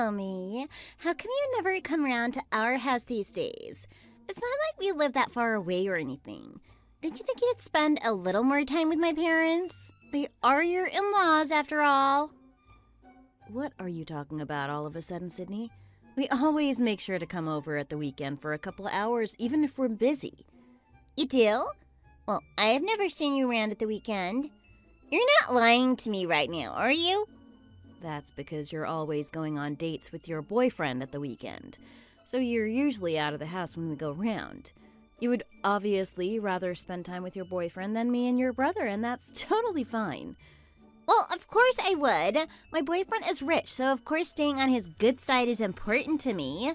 tell me, how come you never come around to our house these days? It's not like we live that far away or anything. Did you think you'd spend a little more time with my parents? They are your in-laws, after all. What are you talking about all of a sudden, Sydney? We always make sure to come over at the weekend for a couple hours, even if we're busy. You do? Well, I have never seen you around at the weekend. You're not lying to me right now, are you? That's because you're always going on dates with your boyfriend at the weekend, so you're usually out of the house when we go round. You would obviously rather spend time with your boyfriend than me and your brother, and that's totally fine. Well, of course I would. My boyfriend is rich, so of course staying on his good side is important to me.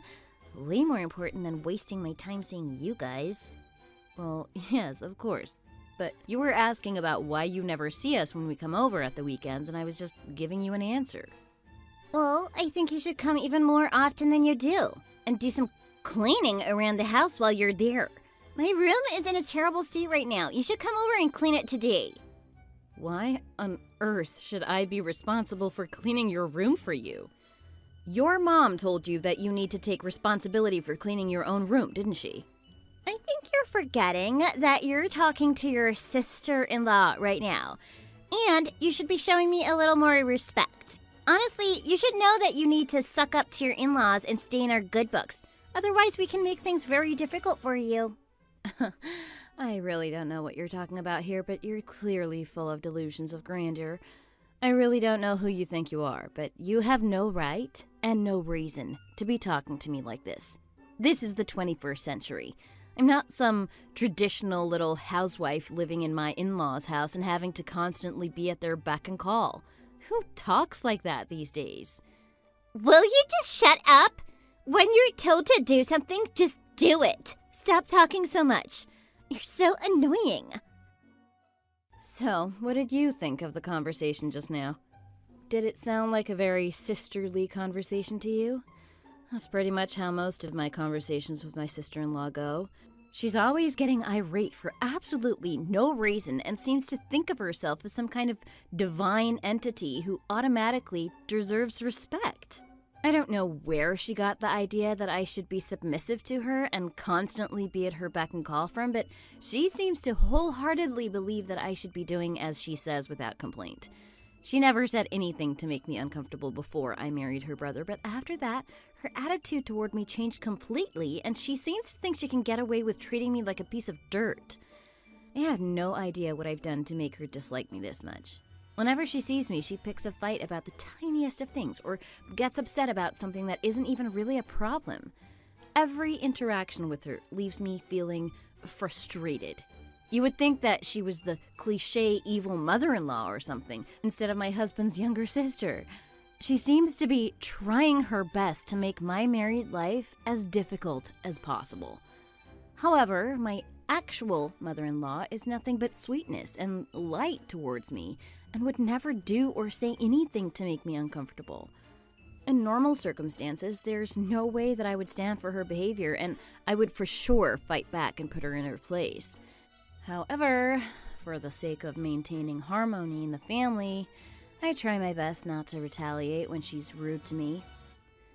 Way more important than wasting my time seeing you guys. Well, yes, of course. But you were asking about why you never see us when we come over at the weekends, and I was just giving you an answer. Well, I think you should come even more often than you do, and do some cleaning around the house while you're there. My room is in a terrible state right now. You should come over and clean it today. Why on earth should I be responsible for cleaning your room for you? Your mom told you that you need to take responsibility for cleaning your own room, didn't she? I think you're forgetting that you're talking to your sister-in-law right now. And you should be showing me a little more respect. Honestly, you should know that you need to suck up to your in-laws and stay in our good books. Otherwise, we can make things very difficult for you. I really don't know what you're talking about here, but you're clearly full of delusions of grandeur. I really don't know who you think you are, but you have no right and no reason to be talking to me like this. This is the 21st century. I'm not some traditional little housewife living in my in-laws' house and having to constantly be at their beck and call. Who talks like that these days? Will you just shut up? When you're told to do something, just do it. Stop talking so much. You're so annoying. So, what did you think of the conversation just now? Did it sound like a very sisterly conversation to you? That's pretty much how most of my conversations with my sister-in-law go. She's always getting irate for absolutely no reason and seems to think of herself as some kind of divine entity who automatically deserves respect. I don't know where she got the idea that I should be submissive to her and constantly be at her beck and call from, but she seems to wholeheartedly believe that I should be doing as she says without complaint. She never said anything to make me uncomfortable before I married her brother, but after that, her attitude toward me changed completely, and she seems to think she can get away with treating me like a piece of dirt. I have no idea what I've done to make her dislike me this much. Whenever she sees me, she picks a fight about the tiniest of things, or gets upset about something that isn't even really a problem. Every interaction with her leaves me feeling frustrated. You would think that she was the cliché evil mother-in-law or something, instead of my husband's younger sister. She seems to be trying her best to make my married life as difficult as possible. However, my actual mother-in-law is nothing but sweetness and light towards me, and would never do or say anything to make me uncomfortable. In normal circumstances, there's no way that I would stand for her behavior, and I would for sure fight back and put her in her place. However, for the sake of maintaining harmony in the family, I try my best not to retaliate when she's rude to me.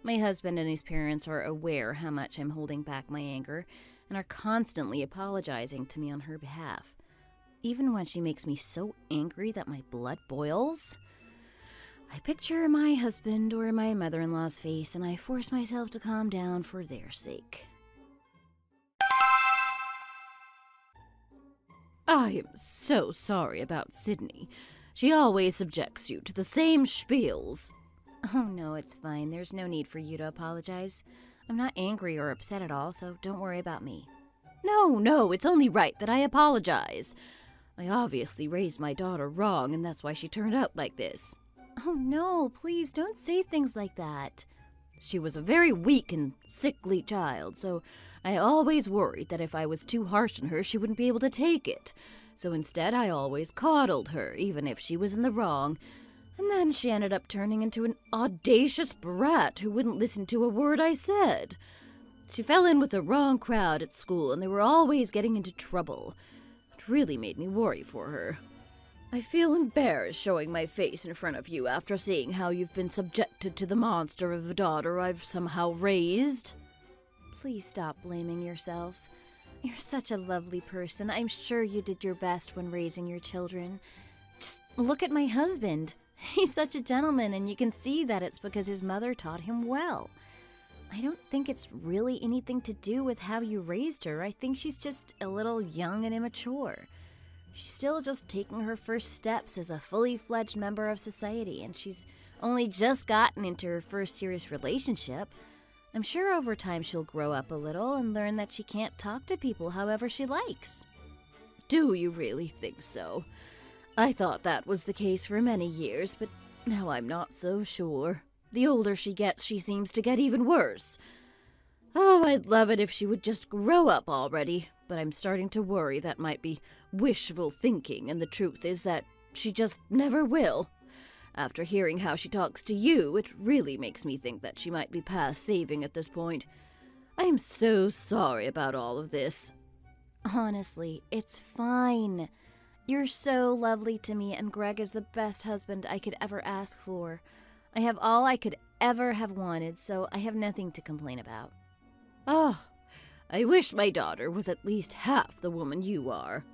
My husband and his parents are aware how much I'm holding back my anger and are constantly apologizing to me on her behalf. Even when she makes me so angry that my blood boils, I picture my husband or my mother-in-law's face and I force myself to calm down for their sake. I am so sorry about Sydney. She always subjects you to the same spiels. Oh no, it's fine. There's no need for you to apologize. I'm not angry or upset at all, so don't worry about me. No, it's only right that I apologize. I obviously raised my daughter wrong, and that's why she turned out like this. Oh no, please don't say things like that. She was a very weak and sickly child, so I always worried that if I was too harsh on her, she wouldn't be able to take it. So instead, I always coddled her, even if she was in the wrong. And then she ended up turning into an audacious brat who wouldn't listen to a word I said. She fell in with the wrong crowd at school, and they were always getting into trouble. It really made me worry for her. I feel embarrassed showing my face in front of you after seeing how you've been subjected to the monster of a daughter I've somehow raised. Please stop blaming yourself. You're such a lovely person. I'm sure you did your best when raising your children. Just look at my husband. He's such a gentleman, and you can see that it's because his mother taught him well. I don't think it's really anything to do with how you raised her. I think she's just a little young and immature. She's still just taking her first steps as a fully fledged member of society, and she's only just gotten into her first serious relationship. I'm sure over time she'll grow up a little and learn that she can't talk to people however she likes. Do you really think so? I thought that was the case for many years, but now I'm not so sure. The older she gets, she seems to get even worse. Oh, I'd love it if she would just grow up already, but I'm starting to worry that might be wishful thinking, and the truth is that she just never will. After hearing how she talks to you, it really makes me think that she might be past saving at this point. I am so sorry about all of this. Honestly, it's fine. You're so lovely to me, and Greg is the best husband I could ever ask for. I have all I could ever have wanted, so I have nothing to complain about. Oh, I wish my daughter was at least half the woman you are.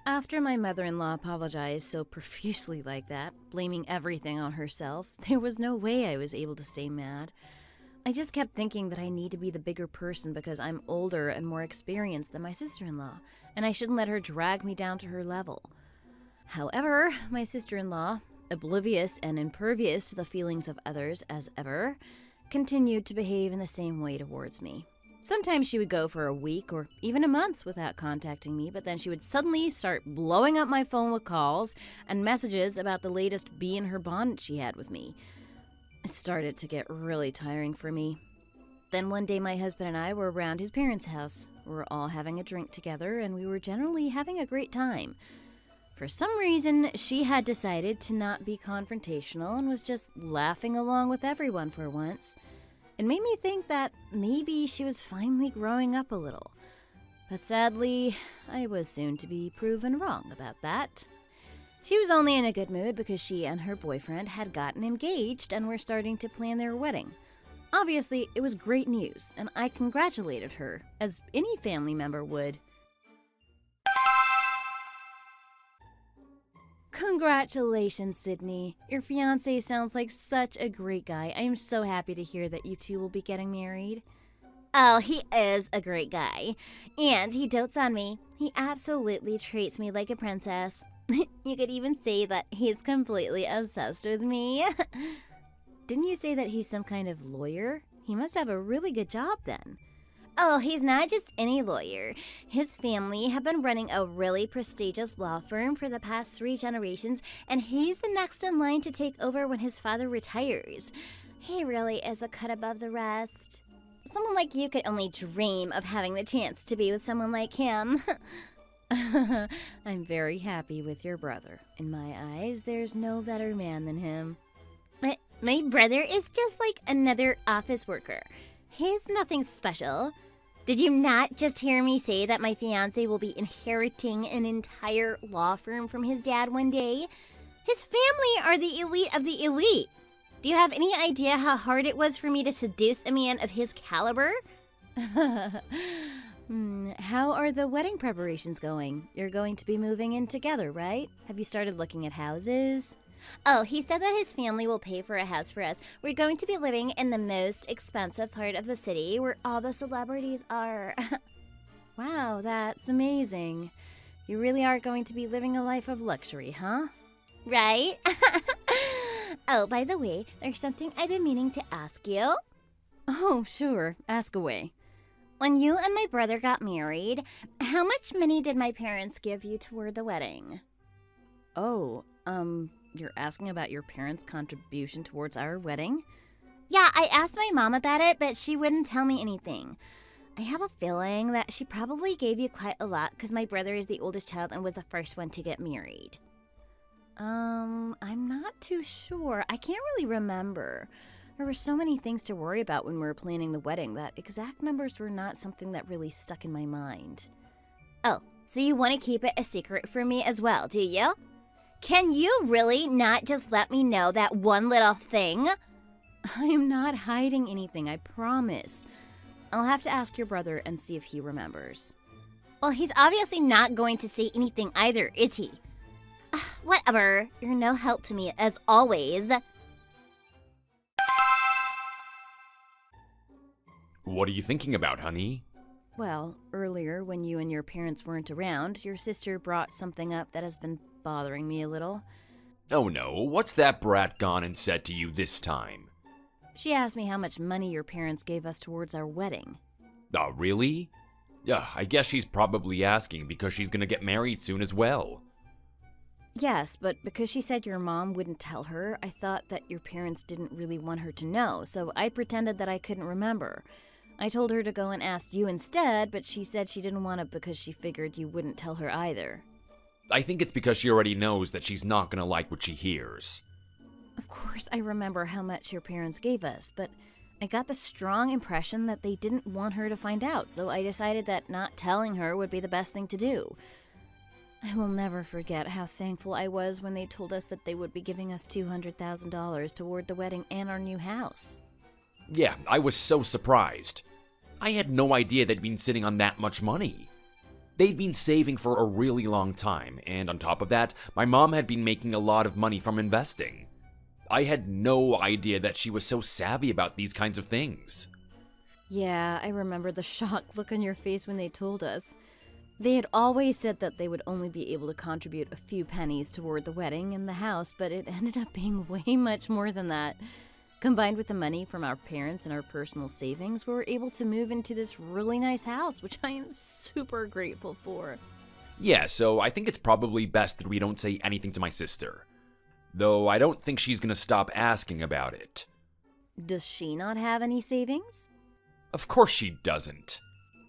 After my mother-in-law apologized so profusely like that, blaming everything on herself, there was no way I was able to stay mad. I just kept thinking that I need to be the bigger person because I'm older and more experienced than my sister-in-law, and I shouldn't let her drag me down to her level. However, my sister-in-law, oblivious and impervious to the feelings of others as ever, continued to behave in the same way towards me. Sometimes she would go for a week or even a month without contacting me, but then she would suddenly start blowing up my phone with calls and messages about the latest bee in her bonnet she had with me. It started to get really tiring for me. Then one day my husband and I were around his parents' house. We were all having a drink together, and we were generally having a great time. For some reason, she had decided to not be confrontational and was just laughing along with everyone for once. It made me think that maybe she was finally growing up a little. But sadly, I was soon to be proven wrong about that. She was only in a good mood because she and her boyfriend had gotten engaged and were starting to plan their wedding. Obviously, it was great news, and I congratulated her, as any family member would. Congratulations, Sydney. Your fiancé sounds like such a great guy. I am so happy to hear that you two will be getting married. Oh, he is a great guy. And he dotes on me. He absolutely treats me like a princess. You could even say that he's completely obsessed with me. Didn't you say that he's some kind of lawyer? He must have a really good job then. Oh, he's not just any lawyer. His family have been running a really prestigious law firm for the past 3 generations, and he's the next in line to take over when his father retires. He really is a cut above the rest. Someone like you could only dream of having the chance to be with someone like him. I'm very happy with your brother. In my eyes, there's no better man than him. My brother is just like another office worker. He's nothing special. Did you not just hear me say that my fiancé will be inheriting an entire law firm from his dad one day? His family are the elite of the elite. Do you have any idea how hard it was for me to seduce a man of his caliber? How are the wedding preparations going? You're going to be moving in together, right? Have you started looking at houses? Oh, he said that his family will pay for a house for us. We're going to be living in the most expensive part of the city where all the celebrities are. Wow, that's amazing. You really are going to be living a life of luxury, huh? Right? Oh, by the way, there's something I've been meaning to ask you. Oh, sure. Ask away. When you and my brother got married, how much money did my parents give you toward the wedding? Oh, you're asking about your parents' contribution towards our wedding? Yeah, I asked my mom about it, but she wouldn't tell me anything. I have a feeling that she probably gave you quite a lot because my brother is the oldest child and was the first one to get married. I'm not too sure. I can't really remember. There were so many things to worry about when we were planning the wedding that exact numbers were not something that really stuck in my mind. Oh, So you want to keep it a secret from me as well, do you? Can you really not just let me know that one little thing? I am not hiding anything, I promise. I'll have to ask your brother and see if he remembers. Well, he's obviously not going to say anything either, is he? Whatever. You're no help to me, as always. What are you thinking about, honey? Well, earlier when you and your parents weren't around, your sister brought something up that has been bothering me a little. Oh no, what's that brat gone and said to you this time? She asked me how much money your parents gave us towards our wedding. Oh, really? Yeah, I guess she's probably asking because she's gonna get married soon as well. Yes, but because she said your mom wouldn't tell her, I thought that your parents didn't really want her to know, so I pretended that I couldn't remember. I told her to go and ask you instead, but she said she didn't want to because she figured you wouldn't tell her either. I think it's because she already knows that she's not gonna like what she hears. Of course I remember how much your parents gave us, but I got the strong impression that they didn't want her to find out, so I decided that not telling her would be the best thing to do. I will never forget how thankful I was when they told us that they would be giving us $200,000 toward the wedding and our new house. Yeah, I was so surprised. I had no idea they'd been sitting on that much money. They'd been saving for a really long time, and on top of that, my mom had been making a lot of money from investing. I had no idea that she was so savvy about these kinds of things. Yeah, I remember the shocked look on your face when they told us. They had always said that they would only be able to contribute a few pennies toward the wedding and the house, but it ended up being way much more than that. Combined with the money from our parents and our personal savings, we were able to move into this really nice house, which I am super grateful for. Yeah, so I think it's probably best that we don't say anything to my sister. Though I don't think she's gonna stop asking about it. Does she not have any savings? Of course she doesn't.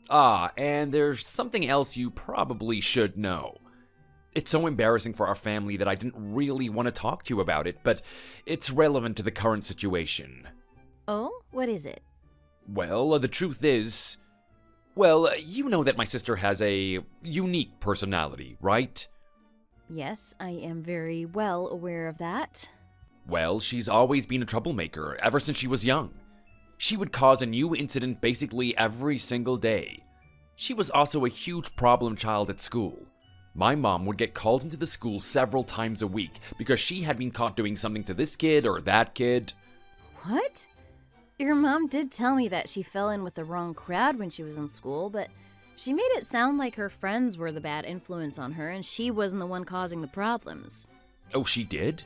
Ah, and there's something else you probably should know. It's so embarrassing for our family that I didn't really want to talk to you about it, but it's relevant to the current situation. Oh, what is it? Well, the truth is... Well, you know that my sister has a unique personality, right? Yes, I am very well aware of that. Well, she's always been a troublemaker, ever since she was young. She would cause a new incident basically every single day. She was also a huge problem child at school. My mom would get called into the school several times a week because she had been caught doing something to this kid or that kid. What? Your mom did tell me that she fell in with the wrong crowd when she was in school, but she made it sound like her friends were the bad influence on her and she wasn't the one causing the problems. Oh, she did?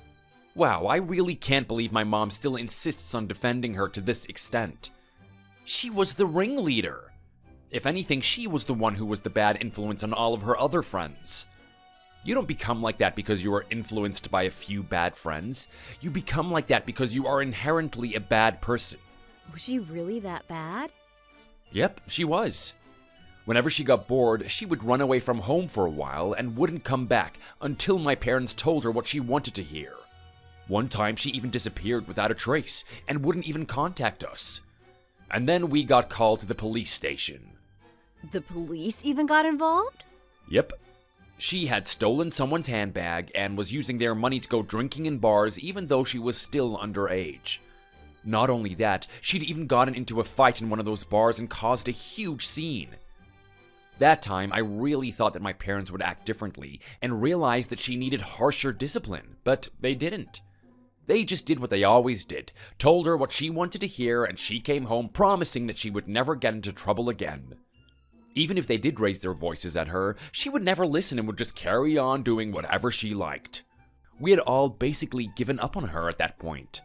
Wow, I really can't believe my mom still insists on defending her to this extent. She was the ringleader. If anything, she was the one who was the bad influence on all of her other friends. You don't become like that because you are influenced by a few bad friends. You become like that because you are inherently a bad person. Was she really that bad? Yep, she was. Whenever she got bored, she would run away from home for a while and wouldn't come back until my parents told her what she wanted to hear. One time, she even disappeared without a trace and wouldn't even contact us. And then we got called to the police station. The police even got involved? Yep. She had stolen someone's handbag and was using their money to go drinking in bars even though she was still underage. Not only that, she'd even gotten into a fight in one of those bars and caused a huge scene. That time, I really thought that my parents would act differently and realized that she needed harsher discipline, but they didn't. They just did what they always did, told her what she wanted to hear, and she came home promising that she would never get into trouble again. Even if they did raise their voices at her, she would never listen and would just carry on doing whatever she liked. We had all basically given up on her at that point.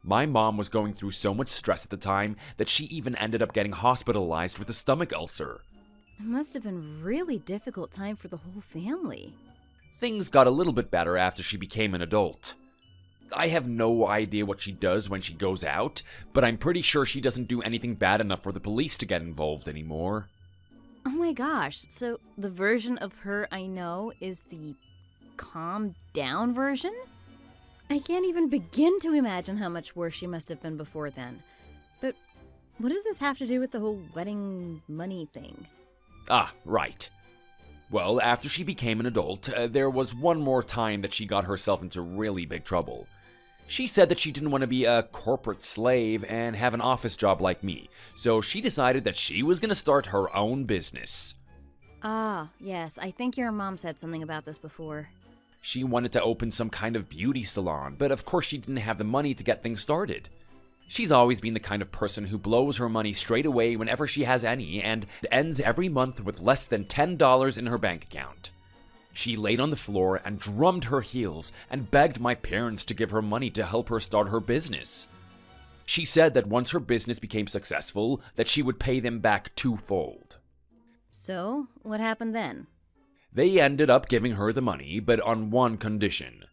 My mom was going through so much stress at the time that she even ended up getting hospitalized with a stomach ulcer. It must have been a really difficult time for the whole family. Things got a little bit better after she became an adult. I have no idea what she does when she goes out, but I'm pretty sure she doesn't do anything bad enough for the police to get involved anymore. Oh my gosh, so the version of her I know is the calm down version? I can't even begin to imagine how much worse she must have been before then. But what does this have to do with the whole wedding money thing? Ah, right. Well, after she became an adult, there was one more time that she got herself into really big trouble. She said that she didn't want to be a corporate slave and have an office job like me, so she decided that she was going to start her own business. Ah, yes, I think your mom said something about this before. She wanted to open some kind of beauty salon, but of course she didn't have the money to get things started. She's always been the kind of person who blows her money straight away whenever she has any and ends every month with less than $10 in her bank account. She laid on the floor and drummed her heels and begged my parents to give her money to help her start her business. She said that once her business became successful, that she would pay them back twofold. So, what happened then? They ended up giving her the money, but on one condition.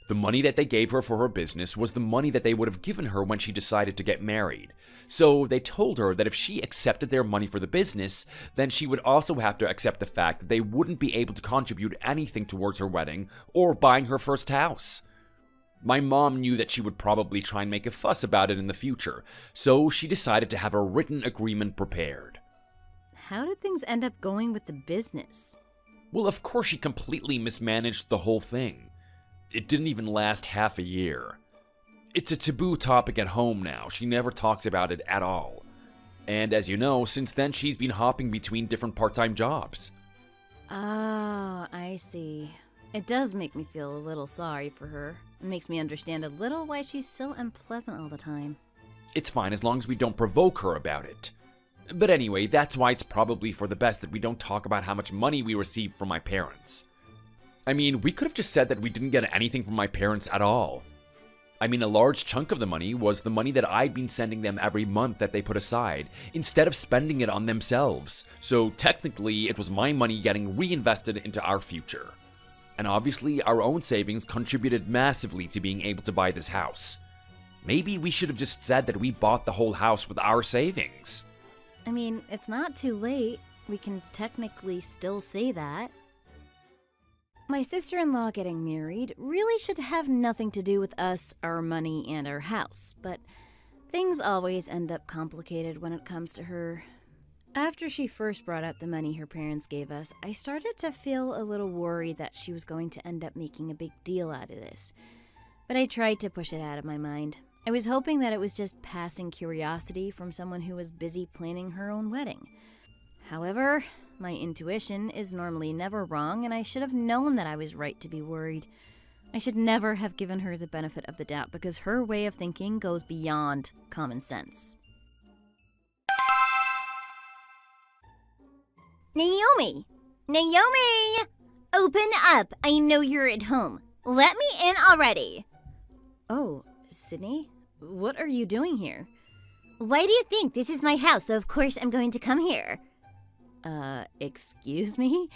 The money that they gave her for her business was the money that they would have given her when she decided to get married. So they told her that if she accepted their money for the business, then she would also have to accept the fact that they wouldn't be able to contribute anything towards her wedding or buying her first house. My mom knew that she would probably try and make a fuss about it in the future, so she decided to have a written agreement prepared. How did things end up going with the business? Well, of course she completely mismanaged the whole thing. It didn't even last half a year. It's a taboo topic at home now. She never talks about it at all. And as you know, since then she's been hopping between different part-time jobs. Ah, I see. It does make me feel a little sorry for her. It makes me understand a little why she's so unpleasant all the time. It's fine as long as we don't provoke her about it. But anyway, that's why it's probably for the best that we don't talk about how much money we received from my parents. I mean, we could have just said that we didn't get anything from my parents at all. I mean, a large chunk of the money was the money that I'd been sending them every month that they put aside, instead of spending it on themselves. So technically, it was my money getting reinvested into our future. And obviously, our own savings contributed massively to being able to buy this house. Maybe we should have just said that we bought the whole house with our savings. I mean, it's not too late. We can technically still say that. My sister-in-law getting married really should have nothing to do with us, our money, and our house, but things always end up complicated when it comes to her. After she first brought up the money her parents gave us, I started to feel a little worried that she was going to end up making a big deal out of this. But I tried to push it out of my mind. I was hoping that it was just passing curiosity from someone who was busy planning her own wedding. However, my intuition is normally never wrong, and I should have known that I was right to be worried. I should never have given her the benefit of the doubt because her way of thinking goes beyond common sense. Naomi! Naomi! Open up! I know you're at home. Let me in already. Oh, Sydney? What are you doing here? Why do you think? This is my house, so of course I'm going to come here. Excuse me?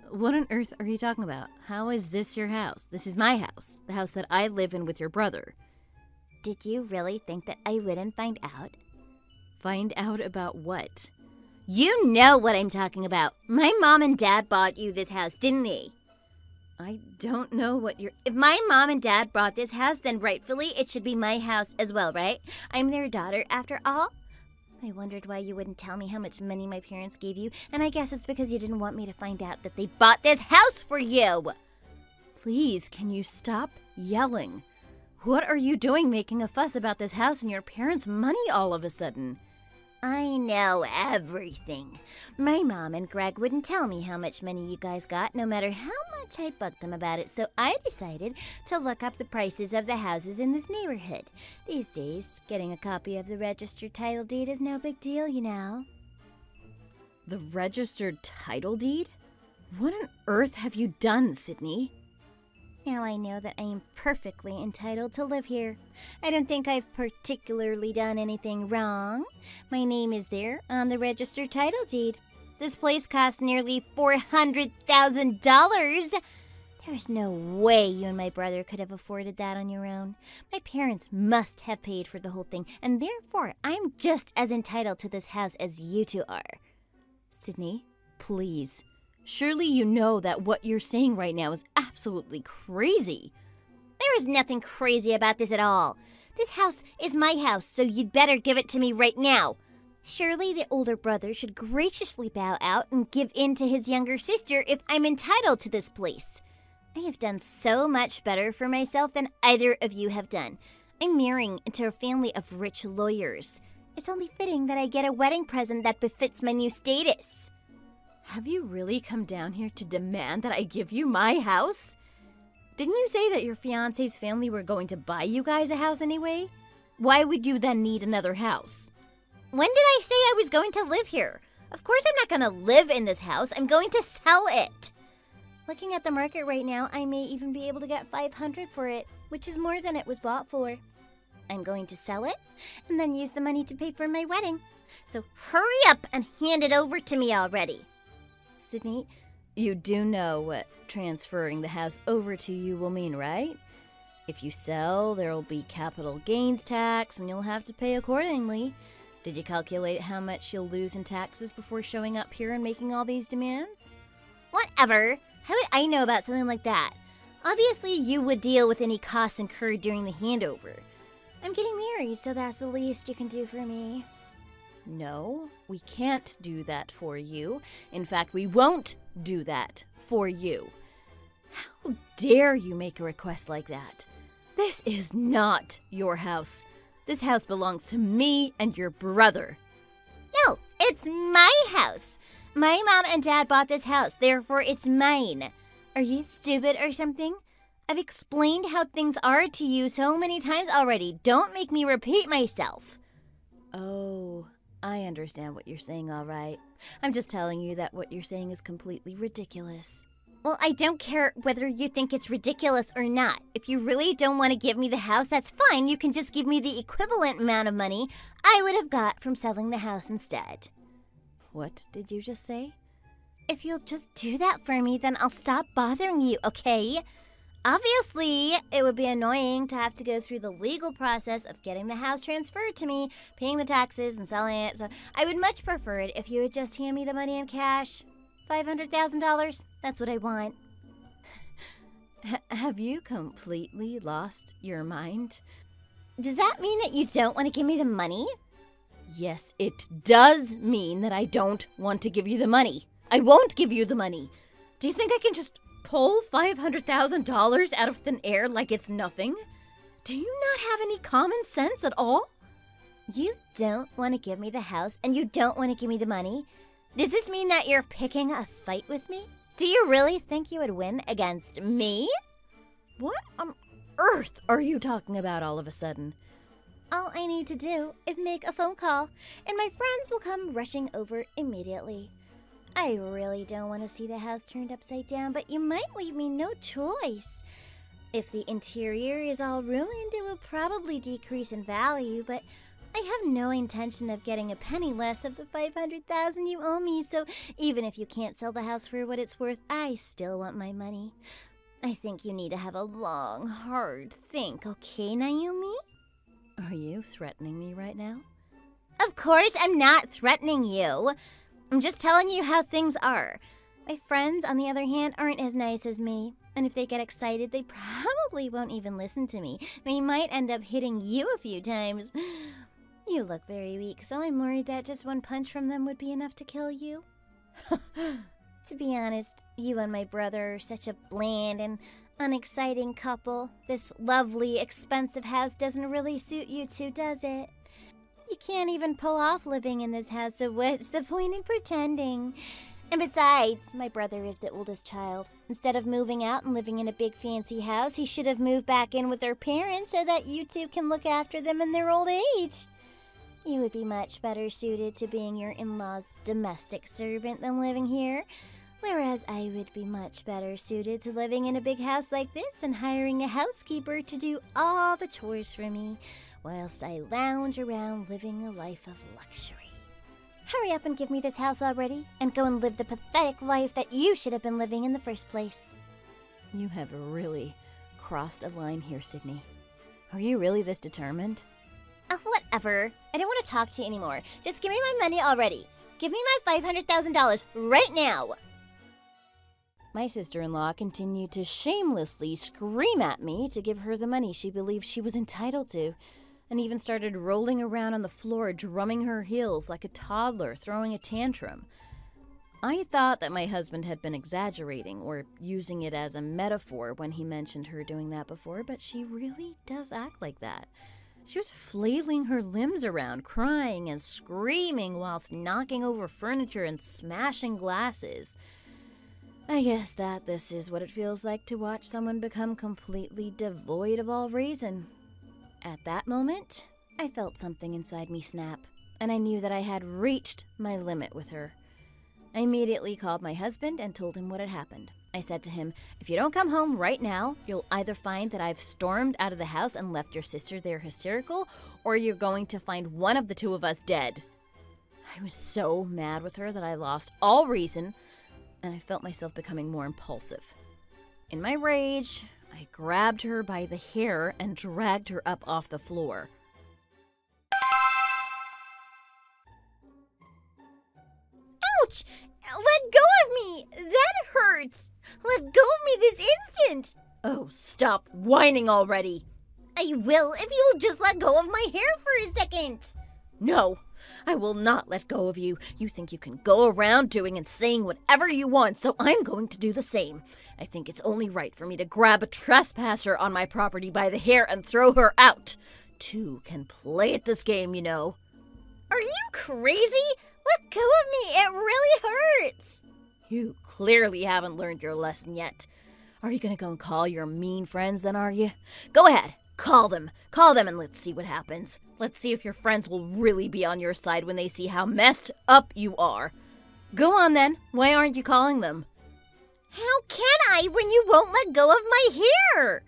What on earth are you talking about? How is this your house? This is my house, the house that I live in with your brother. Did you really think that I wouldn't find out? Find out about what? You know what I'm talking about. My mom and dad bought you this house, didn't they? I don't know what you're... If my mom and dad bought this house, then rightfully it should be my house as well, right? I'm their daughter after all. I wondered why you wouldn't tell me how much money my parents gave you, and I guess it's because you didn't want me to find out that they bought this house for you. Please, can you stop yelling? What are you doing making a fuss about this house and your parents' money all of a sudden? I know everything. My mom and Greg wouldn't tell me how much money you guys got, no matter how much I bugged them about it, so I decided to look up the prices of the houses in this neighborhood. These days, getting a copy of the registered title deed is no big deal, you know. The registered title deed? What on earth have you done, Sydney? Now I know that I am perfectly entitled to live here. I don't think I've particularly done anything wrong. My name is there on the registered title deed. This place costs nearly $400,000. There's no way you and my brother could have afforded that on your own. My parents must have paid for the whole thing, and therefore I'm just as entitled to this house as you two are. Sydney, please. Surely you know that what you're saying right now is absolutely crazy. There is nothing crazy about this at all. This house is my house, so you'd better give it to me right now. Surely the older brother should graciously bow out and give in to his younger sister if I'm entitled to this place. I have done so much better for myself than either of you have done. I'm marrying into a family of rich lawyers. It's only fitting that I get a wedding present that befits my new status. Have you really come down here to demand that I give you my house? Didn't you say that your fiancé's family were going to buy you guys a house anyway? Why would you then need another house? When did I say I was going to live here? Of course I'm not going to live in this house. I'm going to sell it. Looking at the market right now, I may even be able to get $500 for it, which is more than it was bought for. I'm going to sell it and then use the money to pay for my wedding. So hurry up and hand it over to me already. Sydney, you do know what transferring the house over to you will mean, right? If you sell, there will be capital gains tax and you'll have to pay accordingly. Did you calculate how much you'll lose in taxes before showing up here and making all these demands? Whatever. How would I know about something like that? Obviously, you would deal with any costs incurred during the handover. I'm getting married, so that's the least you can do for me. No, we can't do that for you. In fact, we won't do that for you. How dare you make a request like that? This is not your house. This house belongs to me and your brother. No, it's my house. My mom and dad bought this house, therefore it's mine. Are you stupid or something? I've explained how things are to you so many times already. Don't make me repeat myself. Oh, I understand what you're saying, all right. I'm just telling you that what you're saying is completely ridiculous. Well, I don't care whether you think it's ridiculous or not. If you really don't want to give me the house, that's fine. You can just give me the equivalent amount of money I would have got from selling the house instead. What did you just say? If you'll just do that for me, then I'll stop bothering you, okay? Obviously, it would be annoying to have to go through the legal process of getting the house transferred to me, paying the taxes, and selling it. So I would much prefer it if you would just hand me the money in cash. $500,000, that's what I want. Have you completely lost your mind? Does that mean that you don't want to give me the money? Yes, it does mean that I don't want to give you the money. I won't give you the money. Do you think I can just pull $500,000 out of thin air like it's nothing? Do you not have any common sense at all? You don't want to give me the house and you don't want to give me the money? Does this mean that you're picking a fight with me? Do you really think you would win against me? What on earth are you talking about all of a sudden? All I need to do is make a phone call, and my friends will come rushing over immediately. I really don't want to see the house turned upside down, but you might leave me no choice. If the interior is all ruined, it will probably decrease in value, but I have no intention of getting a penny less of the $500,000 you owe me, so even if you can't sell the house for what it's worth, I still want my money. I think you need to have a long, hard think, okay, Naomi? Are you threatening me right now? Of course I'm not threatening you. I'm just telling you how things are. My friends, on the other hand, aren't as nice as me. And if they get excited, they probably won't even listen to me. They might end up hitting you a few times. You look very weak, so I'm worried that just one punch from them would be enough to kill you. To be honest, you and my brother are such a bland and unexciting couple. This lovely, expensive house doesn't really suit you two, does it? You can't even pull off living in this house, so what's the point in pretending? And besides, my brother is the oldest child. Instead of moving out and living in a big fancy house, he should have moved back in with their parents so that you two can look after them in their old age. You would be much better suited to being your in-law's domestic servant than living here, whereas I would be much better suited to living in a big house like this and hiring a housekeeper to do all the chores for me, whilst I lounge around living a life of luxury. Hurry up and give me this house already, and go and live the pathetic life that you should have been living in the first place. You have really crossed a line here, Sydney. Are you really this determined? Whatever. I don't want to talk to you anymore. Just give me my money already. Give me my $500,000 right now. My sister-in-law continued to shamelessly scream at me to give her the money she believed she was entitled to. and even started rolling around on the floor, drumming her heels like a toddler throwing a tantrum. I thought that my husband had been exaggerating or using it as a metaphor when he mentioned her doing that before, but she really does act like that. She was flailing her limbs around, crying and screaming whilst knocking over furniture and smashing glasses. I guess that this is what it feels like to watch someone become completely devoid of all reason. At that moment, I felt something inside me snap, and I knew that I had reached my limit with her. I immediately called my husband and told him what had happened. I said to him, "If you don't come home right now, you'll either find that I've stormed out of the house and left your sister there hysterical, or you're going to find one of the two of us dead." I was so mad with her that I lost all reason, and I felt myself becoming more impulsive. In my rage, I grabbed her by the hair and dragged her up off the floor. Ouch! Let go of me! That hurts! Let go of me this instant! Oh, stop whining already! I will if you will just let go of my hair for a second! No, I will not let go of you. You think you can go around doing and saying whatever you want, so I'm going to do the same. I think it's only right for me to grab a trespasser on my property by the hair and throw her out. Two can play at this game, you know. Are you crazy? Let go of me! It really hurts! You clearly haven't learned your lesson yet. Are you going to go and call your mean friends then, are you? Go ahead. Call them and let's see what happens. Let's see if your friends will really be on your side when they see how messed up you are. Go on then. Why aren't you calling them? How can I when you won't let go of my hair?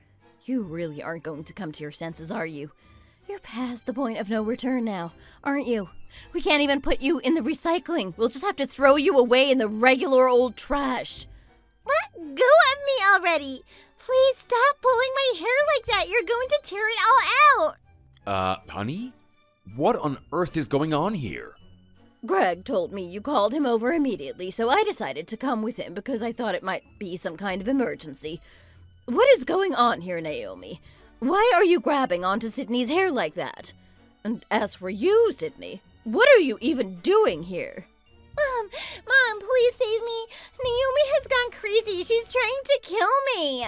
You really aren't going to come to your senses, are you? You're past the point of no return now, aren't you? We can't even put you in the recycling. We'll just have to throw you away in the regular old trash. Let go of me already! Please stop pulling my hair like that. You're going to tear it all out. Honey? What on earth is going on here? Greg told me you called him over immediately, so I decided to come with him because I thought it might be some kind of emergency. What is going on here, Naomi? Why are you grabbing onto Sydney's hair like that? And as for you, Sydney, what are you even doing here? Mom, please save me. Naomi has gone crazy. She's trying to kill me.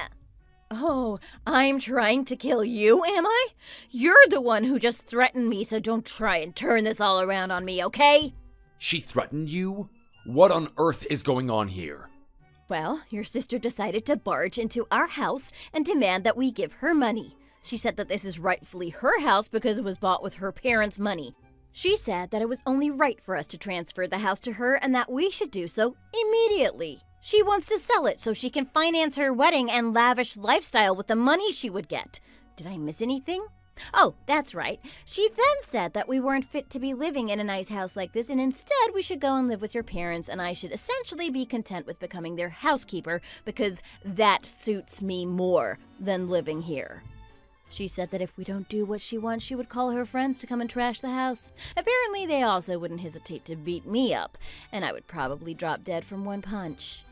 Oh, I'm trying to kill you, am I? You're the one who just threatened me, so don't try and turn this all around on me, okay? She threatened you? What on earth is going on here? Well, your sister decided to barge into our house and demand that we give her money. She said that this is rightfully her house because it was bought with her parents' money. She said that it was only right for us to transfer the house to her and that we should do so immediately. She wants to sell it so she can finance her wedding and lavish lifestyle with the money she would get. Did I miss anything? Oh, that's right. She then said that we weren't fit to be living in a nice house like this and instead we should go and live with your parents and I should essentially be content with becoming their housekeeper because that suits me more than living here. She said that if we don't do what she wants, she would call her friends to come and trash the house. Apparently, they also wouldn't hesitate to beat me up, and I would probably drop dead from one punch.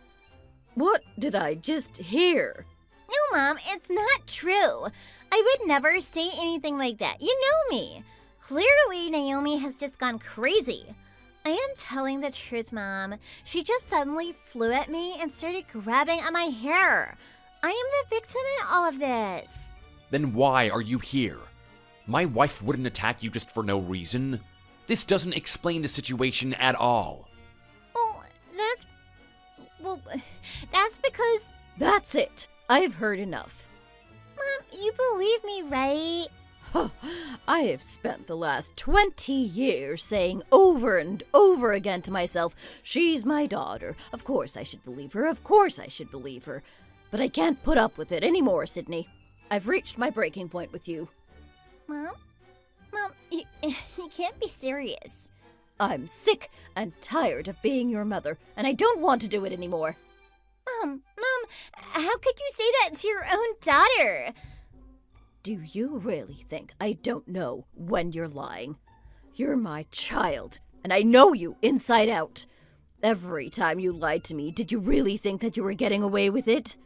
What did I just hear? No, Mom, it's not true. I would never say anything like that. You know me. Clearly, Naomi has just gone crazy. I am telling the truth, Mom. She just suddenly flew at me and started grabbing at my hair. I am the victim in all of this. Then why are you here? My wife wouldn't attack you just for no reason. This doesn't explain the situation at all. Oh, that's because... That's it. I've heard enough. Mom, you believe me, right? I have spent the last 20 years saying over and over again to myself, she's my daughter. Of course I should believe her. Of course I should believe her. But I can't put up with it anymore, Sydney. I've reached my breaking point with you. Mom, you can't be serious. I'm sick and tired of being your mother, and I don't want to do it anymore. Mom, how could you say that to your own daughter? Do you really think I don't know when you're lying? You're my child, and I know you inside out. Every time you lied to me, did you really think that you were getting away with it?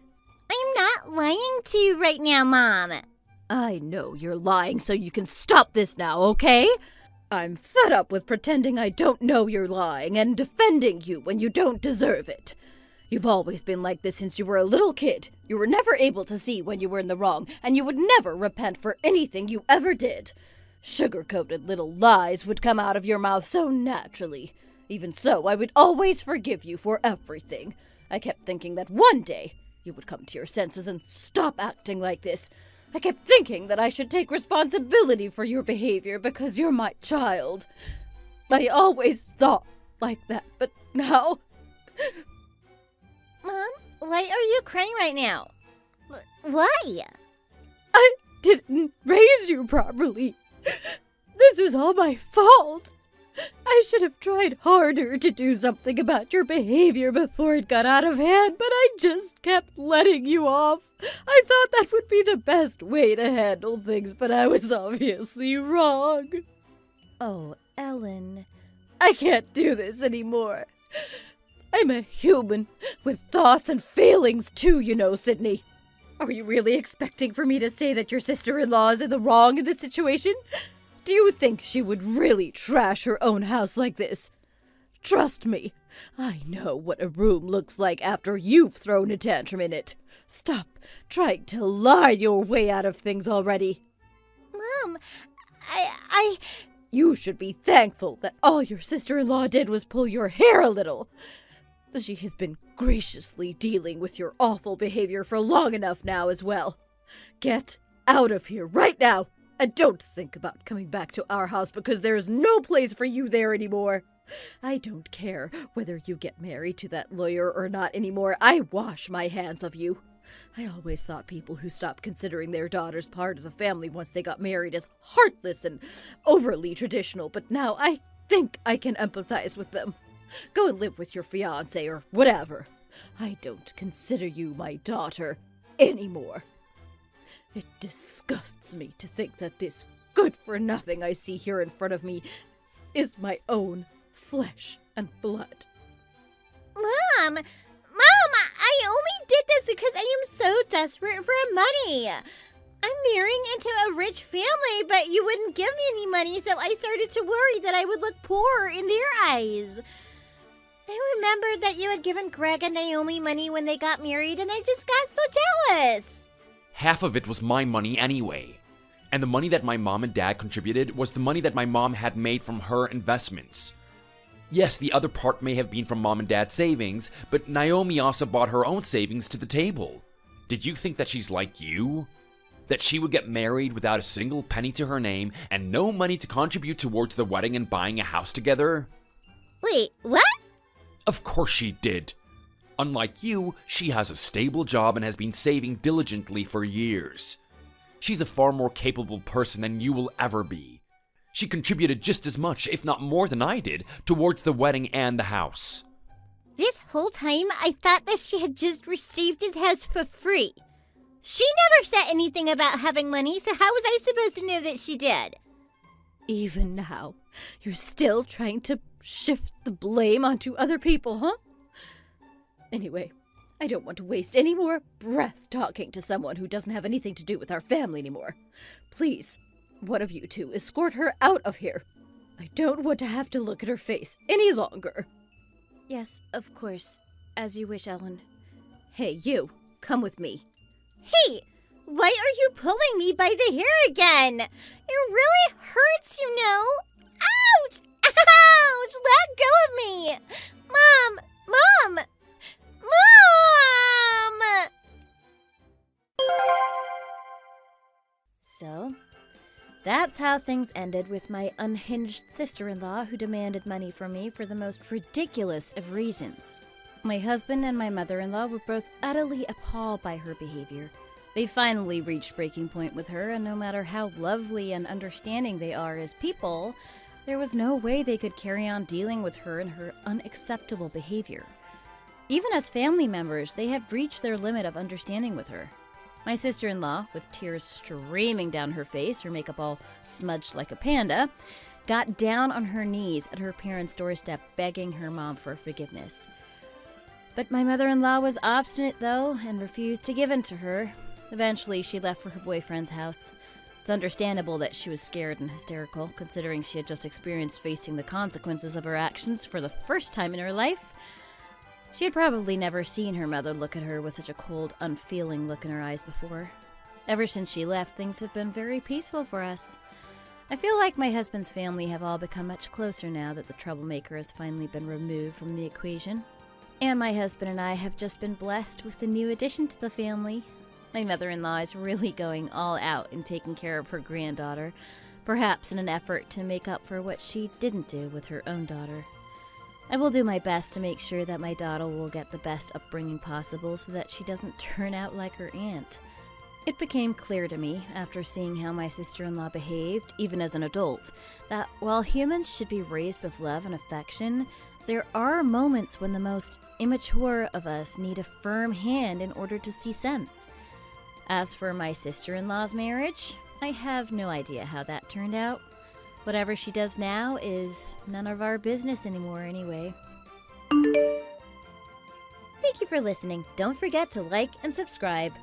I'm not lying to you right now, Mom. I know you're lying so you can stop this now, okay? I'm fed up with pretending I don't know you're lying and defending you when you don't deserve it. You've always been like this since you were a little kid. You were never able to see when you were in the wrong, and you would never repent for anything you ever did. Sugar-coated little lies would come out of your mouth so naturally. Even so, I would always forgive you for everything. I kept thinking that one day you would come to your senses and stop acting like this. I kept thinking that I should take responsibility for your behavior because you're my child. I always thought like that, but now... Mom, why are you crying right now? Why? I didn't raise you properly. This is all my fault. I should have tried harder to do something about your behavior before it got out of hand, but I just kept letting you off. I thought that would be the best way to handle things, but I was obviously wrong. Oh, Ellen. I can't do this anymore. I'm a human with thoughts and feelings too, you know, Sydney. Are you really expecting for me to say that your sister-in-law is in the wrong in this situation? Do you think she would really trash her own house like this? Trust me, I know what a room looks like after you've thrown a tantrum in it. Stop trying to lie your way out of things already. Mom, You should be thankful that all your sister-in-law did was pull your hair a little. She has been graciously dealing with your awful behavior for long enough now as well. Get out of here right now, and don't think about coming back to our house because there is no place for you there anymore. I don't care whether you get married to that lawyer or not anymore. I wash my hands of you. I always thought people who stopped considering their daughters part of the family once they got married as heartless and overly traditional, but now I think I can empathize with them. Go and live with your fiancé or whatever. I don't consider you my daughter anymore. It disgusts me to think that this good-for-nothing I see here in front of me is my own flesh and blood. Mom, I only did this because I am so desperate for money. I'm marrying into a rich family, but you wouldn't give me any money, so I started to worry that I would look poor in their eyes. I remembered that you had given Greg and Naomi money when they got married, and I just got so jealous. Half of it was my money anyway. And the money that my mom and dad contributed was the money that my mom had made from her investments. Yes, the other part may have been from mom and dad's savings, but Naomi also brought her own savings to the table. Did you think that she's like you? That she would get married without a single penny to her name and no money to contribute towards the wedding and buying a house together? Wait, what? Of course she did. Unlike you, she has a stable job and has been saving diligently for years. She's a far more capable person than you will ever be. She contributed just as much, if not more than I did, towards the wedding and the house. This whole time, I thought that she had just received his house for free. She never said anything about having money, so how was I supposed to know that she did? Even now, you're still trying to shift the blame onto other people, huh? Anyway, I don't want to waste any more breath talking to someone who doesn't have anything to do with our family anymore. Please, one of you two escort her out of here. I don't want to have to look at her face any longer. Yes, of course. As you wish, Ellen. Hey, you, come with me. Hey, why are you pulling me by the hair again? It really hurts, you know. Ouch! Ouch! Let go of me! Mom! So, that's how things ended with my unhinged sister-in-law who demanded money from me for the most ridiculous of reasons. My husband and my mother-in-law were both utterly appalled by her behavior. They finally reached breaking point with her, and no matter how lovely and understanding they are as people, there was no way they could carry on dealing with her and her unacceptable behavior. Even as family members, they have reached their limit of understanding with her. My sister-in-law, with tears streaming down her face, her makeup all smudged like a panda, got down on her knees at her parents' doorstep begging her mom for forgiveness. But my mother-in-law was obstinate, though, and refused to give in to her. Eventually, she left for her boyfriend's house. It's understandable that she was scared and hysterical, considering she had just experienced facing the consequences of her actions for the first time in her life. She had probably never seen her mother look at her with such a cold, unfeeling look in her eyes before. Ever since she left, things have been very peaceful for us. I feel like my husband's family have all become much closer now that the troublemaker has finally been removed from the equation. And my husband and I have just been blessed with a new addition to the family. My mother-in-law is really going all out in taking care of her granddaughter, perhaps in an effort to make up for what she didn't do with her own daughter. I will do my best to make sure that my daughter will get the best upbringing possible so that she doesn't turn out like her aunt. It became clear to me, after seeing how my sister-in-law behaved, even as an adult, that while humans should be raised with love and affection, there are moments when the most immature of us need a firm hand in order to see sense. As for my sister-in-law's marriage, I have no idea how that turned out. Whatever she does now is none of our business anymore anyway. Thank you for listening. Don't forget to like and subscribe.